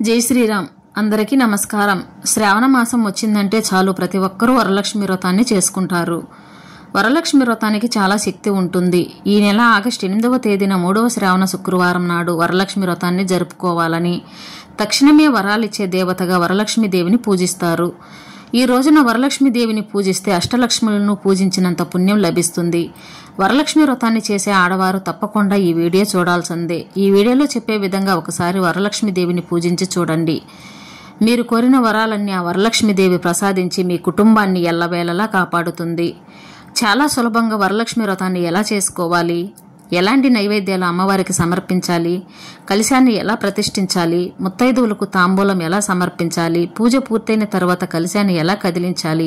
జై శ్రీరామ్. అందరికీ నమస్కారం. శ్రావణ మాసం వచ్చిందంటే చాలు ప్రతి ఒక్కరూ వరలక్ష్మి వ్రతాన్ని చేసుకుంటారు. వరలక్ష్మి వ్రతానికి చాలా శక్తి ఉంటుంది. ఈ నెల ఆగస్టు 8వ తేదీన 3వ శ్రావణ శుక్రవారం నాడు వరలక్ష్మి వ్రతాన్ని జరుపుకోవాలని తక్షణమే వరాలిచ్చే దేవతగా వరలక్ష్మి దేవిని పూజిస్తారు. ఈ రోజున వరలక్ష్మి దేవిని పూజిస్తే అష్టలక్ష్ములను పూజించినంత పుణ్యం లభిస్తుంది. వరలక్ష్మి వ్రతాన్ని చేసే ఆడవారు తప్పకుండా ఈ వీడియో చూడాల్సిందే. ఈ వీడియోలో చెప్పే విధంగా ఒకసారి వరలక్ష్మి దేవిని పూజించి చూడండి. మీరు కోరిన వరాలన్నీ ఆ వరలక్ష్మి దేవి ప్రసాదించి మీ కుటుంబాన్ని ఎల్లవేళలా కాపాడుతుంది. చాలా సులభంగా వరలక్ష్మి వ్రతాన్ని ఎలా చేసుకోవాలి, ఎలాంటి నైవేద్యాలు అమ్మవారికి సమర్పించాలి, కలశాన్ని ఎలా ప్రతిష్ఠించాలి, ముత్తైదువులకు తాంబూలం ఎలా సమర్పించాలి, పూజ పూర్తయిన తర్వాత కలశాన్ని ఎలా కదిలించాలి,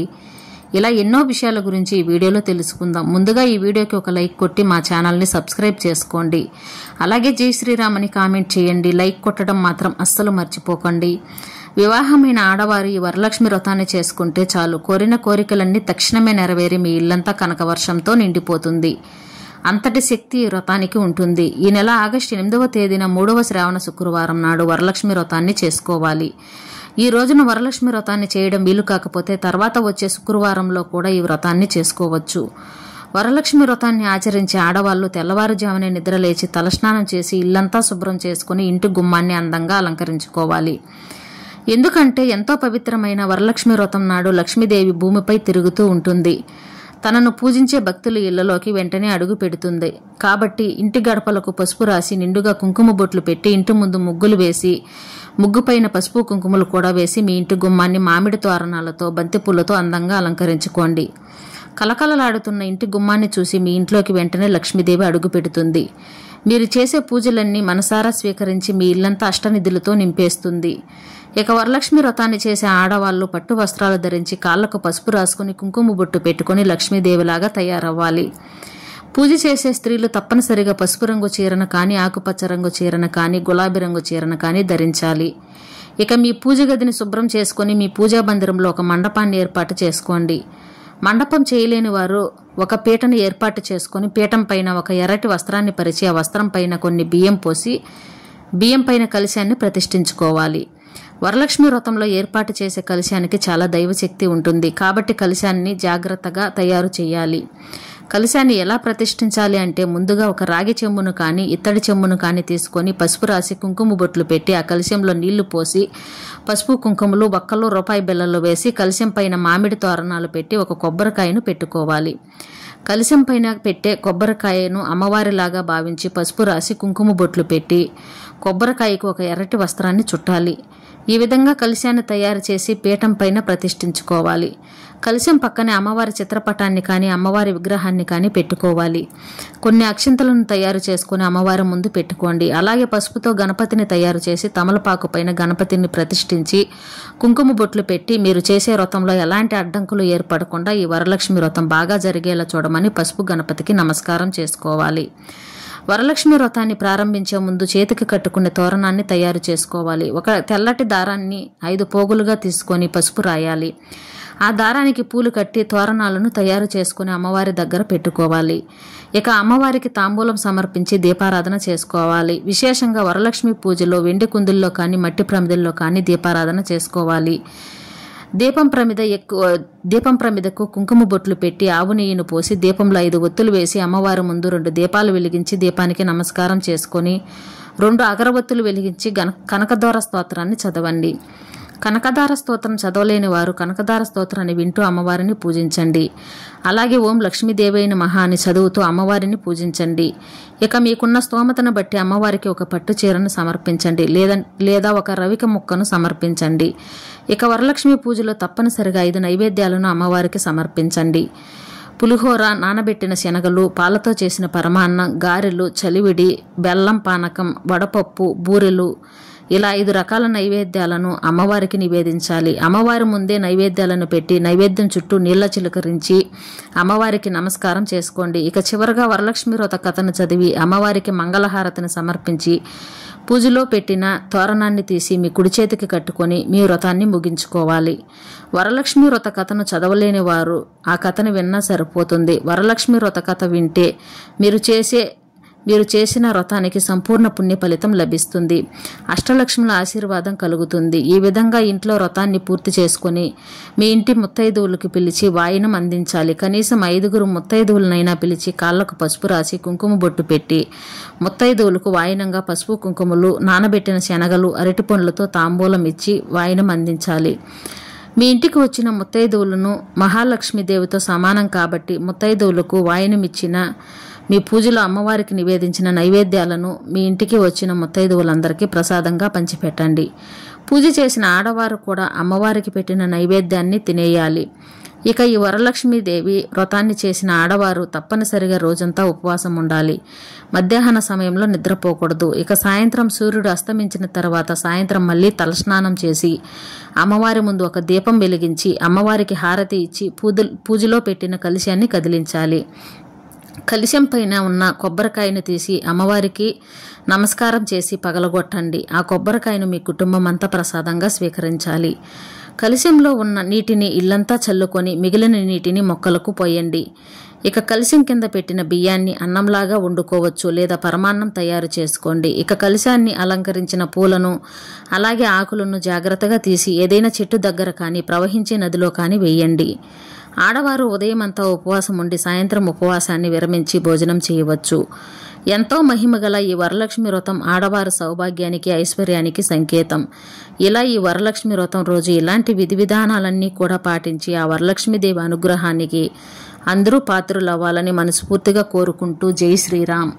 ఇలా ఎన్నో విషయాల గురించి ఈ వీడియోలో తెలుసుకుందాం. ముందుగా ఈ వీడియోకి ఒక లైక్ కొట్టి మా ఛానల్ని సబ్స్క్రైబ్ చేసుకోండి. అలాగే జై శ్రీరామ్ అని కామెంట్ చేయండి. లైక్ కొట్టడం మాత్రం అస్సలు మర్చిపోకండి. వివాహమైన ఆడవారు ఈ వరలక్ష్మి వ్రతాన్ని చేసుకుంటే చాలు కోరిన కోరికలన్నీ తక్షణమే నెరవేరి మీ ఇల్లంతా కనకవర్షంతో నిండిపోతుంది. అంతటి శక్తి ఈ వ్రతానికి ఉంటుంది. ఈ నెల ఆగస్టు 8వ తేదీన 3వ శ్రావణ శుక్రవారం నాడు వరలక్ష్మి వ్రతాన్ని చేసుకోవాలి. ఈ రోజున వరలక్ష్మి వ్రతాన్ని చేయడం వీలు కాకపోతే తర్వాత వచ్చే శుక్రవారంలో కూడా ఈ వ్రతాన్ని చేసుకోవచ్చు. వరలక్ష్మి వ్రతాన్ని ఆచరించే ఆడవాళ్లు తెల్లవారుజామునే నిద్రలేచి తలస్నానం చేసి ఇల్లంతా శుభ్రం చేసుకుని ఇంటి గుమ్మాన్ని అందంగా అలంకరించుకోవాలి. ఎందుకంటే ఎంతో పవిత్రమైన వరలక్ష్మి వ్రతం నాడు లక్ష్మీదేవి భూమిపై తిరుగుతూ ఉంటుంది. తనను పూజించే భక్తుల ఇళ్లలోకి వెంటనే అడుగు పెడుతుంది. కాబట్టి ఇంటి గడపలకు పసుపు రాసి నిండుగా కుంకుమ బొట్లు పెట్టి ఇంటి ముందు ముగ్గులు వేసి ముగ్గుపైన పసుపు కుంకుమలు కూడా వేసి మీ ఇంటి గుమ్మాన్ని మామిడి తోరణాలతో బంతిపూలతో అందంగా అలంకరించుకోండి. కలకలలాడుతున్న ఇంటి గుమ్మాన్ని చూసి మీ ఇంట్లోకి వెంటనే లక్ష్మీదేవి అడుగు పెడుతుంది. మీరు చేసే పూజలన్నీ మనసారా స్వీకరించి మీ ఇల్లంతా అష్టనిధులతో నింపేస్తుంది. ఇక వరలక్ష్మి వ్రతాన్ని చేసే ఆడవాళ్లు పట్టు వస్త్రాలు ధరించి కాళ్లకు పసుపు రాసుకుని కుంకుమ బొట్టు పెట్టుకుని లక్ష్మీదేవిలాగా తయారవ్వాలి. పూజ చేసే స్త్రీలు తప్పనిసరిగా పసుపు రంగు చీరను కానీ, ఆకుపచ్చ రంగు చీరను కానీ, గులాబీ రంగు చీరను కానీ ధరించాలి. ఇక మీ పూజ గదిని శుభ్రం చేసుకుని మీ పూజా మందిరంలో ఒక మండపాన్ని ఏర్పాటు చేసుకోండి. మండపం చేయలేని వారు ఒక పీటను ఏర్పాటు చేసుకుని పీఠం పైన ఒక ఎర్రటి వస్త్రాన్ని పరిచి ఆ వస్త్రం పైన కొన్ని బియ్యం పోసి బియ్యం పైన కలశాన్ని ప్రతిష్ఠించుకోవాలి. వరలక్ష్మి వ్రతంలో ఏర్పాటు చేసే కలశానికి చాలా దైవశక్తి ఉంటుంది. కాబట్టి కలశాన్ని జాగ్రత్తగా తయారు చేయాలి. కలశాన్ని ఎలా ప్రతిష్ఠించాలి అంటే ముందుగా ఒక రాగి చెంబును కానీ ఇత్తడి చెంబును కానీ తీసుకొని పసుపు రాసి కుంకుమ బొట్లు పెట్టి ఆ కలశంలో నీళ్లు పోసి పసుపు కుంకుమలు ఒక్కలు రూపాయి బిళ్ళలు వేసి కలశం పైన మామిడి తోరణాలు పెట్టి ఒక కొబ్బరికాయను పెట్టుకోవాలి. కలశం పైన పెట్టే కొబ్బరికాయను అమ్మవారిలాగా భావించి పసుపు రాసి కుంకుమ బొట్లు పెట్టి కొబ్బరికాయకు ఒక ఎర్రటి వస్త్రాన్ని చుట్టాలి. ఈ విధంగా కలశాన్ని తయారు చేసి పీఠం పైన ప్రతిష్ఠించుకోవాలి. కలశం పక్కనే అమ్మవారి చిత్రపటాన్ని కానీ అమ్మవారి విగ్రహాన్ని కానీ పెట్టుకోవాలి. కొన్ని అక్షింతలను తయారు చేసుకుని అమ్మవారి ముందు పెట్టుకోండి. అలాగే పసుపుతో గణపతిని తయారు చేసి తమలపాకు పైన గణపతిని ప్రతిష్ఠించి కుంకుమ బొట్లు పెట్టి మీరు చేసే వ్రతంలో ఎలాంటి అడ్డంకులు ఏర్పడకుండా ఈ వరలక్ష్మి వ్రతం బాగా జరిగేలా చూడమని పసుపు గణపతికి నమస్కారం చేసుకోవాలి. వరలక్ష్మి వ్రతాన్ని ప్రారంభించే ముందు చేతికి కట్టుకునే తోరణాన్ని తయారు చేసుకోవాలి. ఒక తెల్లటి దారాన్ని 5 పోగులుగా తీసుకొని పసుపు రాయాలి. ఆ దారానికి పూలు కట్టి తోరణాలను తయారు చేసుకుని అమ్మవారి దగ్గర పెట్టుకోవాలి. ఇక అమ్మవారికి తాంబూలం సమర్పించి దీపారాధన చేసుకోవాలి. విశేషంగా వరలక్ష్మి పూజలో వెండి కుందుల్లో కానీ మట్టి ప్రమిదల్లో కానీ దీపారాధన చేసుకోవాలి. దీపం ప్రమిదకు కుంకుమ బొట్లు పెట్టి ఆవు నెయ్యిని పోసి దీపంలో 5 ఒత్తులు వేసి అమ్మవారి ముందు 2 దీపాలు వెలిగించి దీపానికి నమస్కారం చేసుకొని 2 అగరబత్తులు వెలిగించి కనకదార స్తోత్రాన్ని చదవండి. కనకదార స్తోత్రం చదవలేని వారు కనకదార స్తోత్రాన్ని వింటూ అమ్మవారిని పూజించండి. అలాగే ఓం లక్ష్మీదేవైన మహా అని చదువుతూ అమ్మవారిని పూజించండి. ఇక మీకున్న స్తోమతను బట్టి అమ్మవారికి ఒక పట్టు చీరను సమర్పించండి లేదా ఒక రవిక ముక్కను సమర్పించండి. ఇక వరలక్ష్మి పూజలో తప్పనిసరిగా 5 నైవేద్యాలను అమ్మవారికి సమర్పించండి. పులిహోర, నానబెట్టిన శనగలు, పాలతో చేసిన పరమాన్నం, గారెలు, చలివిడి, బెల్లం పానకం, వడపప్పు, బూరెలు ఇలా 5 రకాల నైవేద్యాలను అమ్మవారికి నివేదించాలి. అమ్మవారి ముందే నైవేద్యాలను పెట్టి నైవేద్యం చుట్టూ నీళ్ల చిలకరించి అమ్మవారికి నమస్కారం చేసుకోండి. ఇక చివరగా వరలక్ష్మి వ్రత కథను చదివి అమ్మవారికి మంగళహారతిని సమర్పించి పూజలో పెట్టిన తోరణాన్ని తీసి మీ కుడి చేతికి కట్టుకొని మీ వ్రతాన్ని ముగించుకోవాలి. వరలక్ష్మి వ్రత కథను చదవలేని వారు ఆ కథను విన్నా సరిపోతుంది. వరలక్ష్మి వ్రత కథ వింటే మీరు చేసే మీరు చేసిన వ్రతానికి సంపూర్ణ పుణ్య ఫలితం లభిస్తుంది. అష్టలక్ష్ముల ఆశీర్వాదం కలుగుతుంది. ఈ విధంగా ఇంట్లో వ్రతాన్ని పూర్తి చేసుకుని మీ ఇంటి ముత్తైదువులకు పిలిచి వాయినం అందించాలి. కనీసం 5 ముత్తైదువులనైనా పిలిచి కాళ్లకు పసుపు రాసి కుంకుమ బొట్టు పెట్టి ముత్తైదువులకు వాయినంగా పసుపు కుంకుమలు, నానబెట్టిన శనగలు, అరటి పండ్లతో తాంబూలం ఇచ్చి వాయినం అందించాలి. మీ ఇంటికి వచ్చిన ముత్తైదువులను మహాలక్ష్మీదేవితో సమానం కాబట్టి ముత్తైదువులకు వాయినమిచ్చిన మీ పూజలో అమ్మవారికి నివేదించిన నైవేద్యాలను మీ ఇంటికి వచ్చిన ముత్తైదువులందరికీ ప్రసాదంగా పంచిపెట్టండి. పూజ చేసిన ఆడవారు కూడా అమ్మవారికి పెట్టిన నైవేద్యాన్ని తినేయాలి. ఇక ఈ వరలక్ష్మీదేవి వ్రతాన్ని చేసిన ఆడవారు తప్పనిసరిగా రోజంతా ఉపవాసం ఉండాలి. మధ్యాహ్న సమయంలో నిద్రపోకూడదు. ఇక సాయంత్రం సూర్యుడు అస్తమించిన తర్వాత సాయంత్రం మళ్ళీ తలస్నానం చేసి అమ్మవారి ముందు ఒక దీపం వెలిగించి అమ్మవారికి హారతి ఇచ్చి పూజలో పెట్టిన కలశాన్ని కదిలించాలి. కలశం పైన ఉన్న కొబ్బరికాయను తీసి అమ్మవారికి నమస్కారం చేసి పగలగొట్టండి. ఆ కొబ్బరికాయను మీ కుటుంబం అంతా ప్రసాదంగా స్వీకరించాలి. కలశంలో ఉన్న నీటిని ఇల్లంతా చల్లుకొని మిగిలిన నీటిని మొక్కలకు పోయండి. ఇక కలశం కింద పెట్టిన బియ్యాన్ని అన్నంలాగా వండుకోవచ్చు లేదా పరమాన్నం తయారు చేసుకోండి. ఇక కలశాన్ని అలంకరించిన పూలను అలాగే ఆకులను జాగ్రత్తగా తీసి ఏదైనా చెట్టు దగ్గర కానీ ప్రవహించే నదిలో కానీ వేయండి. ఆడవారు ఉదయం అంతా ఉపవాసం ఉండి సాయంత్రం ఉపవాసాన్ని విరమించి భోజనం చేయవచ్చు. ఎంతో మహిమగల ఈ వరలక్ష్మి వ్రతం ఆడవారి సౌభాగ్యానికి, ఐశ్వర్యానికి సంకేతం. ఇలా ఈ వరలక్ష్మి వ్రతం రోజు ఇలాంటి విధి విధానాలన్నీ కూడా పాటించి ఆ వరలక్ష్మీదేవి అనుగ్రహానికి అందరూ పాత్రులవ్వాలని మనస్ఫూర్తిగా కోరుకుంటూ జై శ్రీరామ్.